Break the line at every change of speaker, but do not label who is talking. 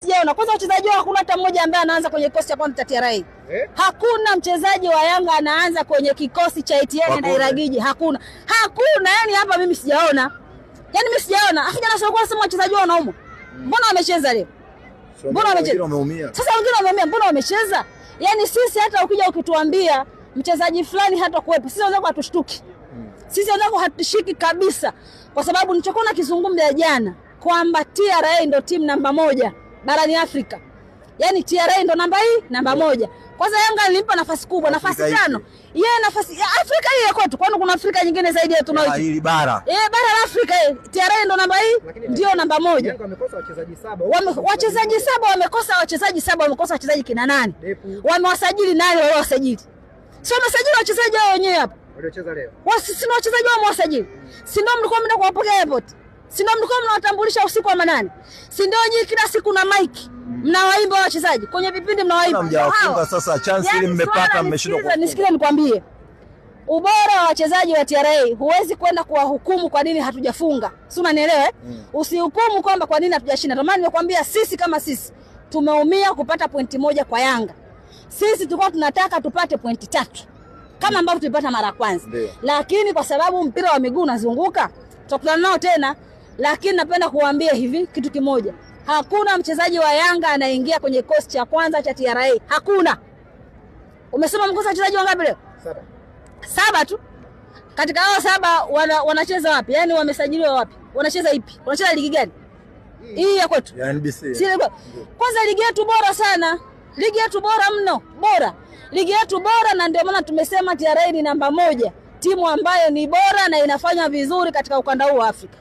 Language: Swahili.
Sijaona kwanza wachezaji wao, hakuna hata mmoja ambaye anaanza kwenye kikosi cha kwanza cha TRA. Hakuna mchezaji wa Yanga anaanza kwenye kikosi cha Etienne na Iragiji, hakuna. Yani hapa mimi sijaona. Yani mimi sijaona. Akija na soko sema wachezaji wao wanaumwa. Mbona wamecheza leo? Mbona wamecheza? Sasa wengine wameumia, mbona wamecheza? Yani sisi hata ukija ukituambia mchezaji fulani hata kuwepo, sisi wenzako hatushtuki. Sisi wenzako hatushiki kabisa, kwa sababu nilichokuwa nakizungumza jana kwamba TRA ndio timu namba 1 barani Afrika. Yani TRA ndio namba 1. Kwanza Yanga nilimpa nafasi kubwa, nafasi 5. Yeye nafasi ya Afrika hii kwetu, kwani kuna Afrika nyingine zaidi ya tunaoishi?
Hili bara.
Bara la Afrika TRA ndio ndio namba 1.
Yanga wamekosa wachezaji 7.
Wachezaji 7 wamekosa wachezaji 7, wamekosa wachezaji kina nani? Wamewasajili nani wao wasajili? Sio wamesajili wachezaji wao wenyewe hapa.
Waliocheza leo.
Sisi wachezaji wao mwasajili. Si ndio mlikuwa mnaenda kuwapokea airport? Si ndio mlikuwa mnawatambulisha usiku wa manane? Si ndio nyinyi kila siku na mic mnawaimba wachezaji kwenye vipindi mnawaimba?
Mjawafunga sasa chance ile mmepata, mmeshindwa kufunga.
Nisikie nikwambie. Ubora wa wachezaji wa TRA huwezi kwenda kuwahukumu kwa nini hatujafunga. Si unanielewa? Usihukumu kwamba kwa nini hatujashinda. Ndio maana nimekwambia sisi kama sisi tumeumia kupata pointi 1 kwa Yanga. Sisi tulikuwa tunataka tupate pointi 3 kama ambavyo tulipata mara ya kwanza. Lakini kwa sababu mpira wa miguu unazunguka, tutakutana nao tena. Lakini napenda kuambia hivi kitu kimoja. Hakuna mchezaji wa Yanga anaingia kwenye kikosi cha kwanza cha TRA. Hakuna. Umesema mkosa wachezaji wangapi leo? 7 tu. Katika hao 7 wanacheza wapi? Yaani wamesajiliwa wapi? Wanacheza ipi? Wanacheza ligi gani? Hii ya kwetu.
Ya NBC.
Kwanza ligi yetu bora sana. Ligi yetu bora mno, bora. Ligi yetu bora, na ndio maana tumesema TRA ni namba 1. Timu ambayo ni bora na inafanya vizuri katika ukanda huu wa Afrika.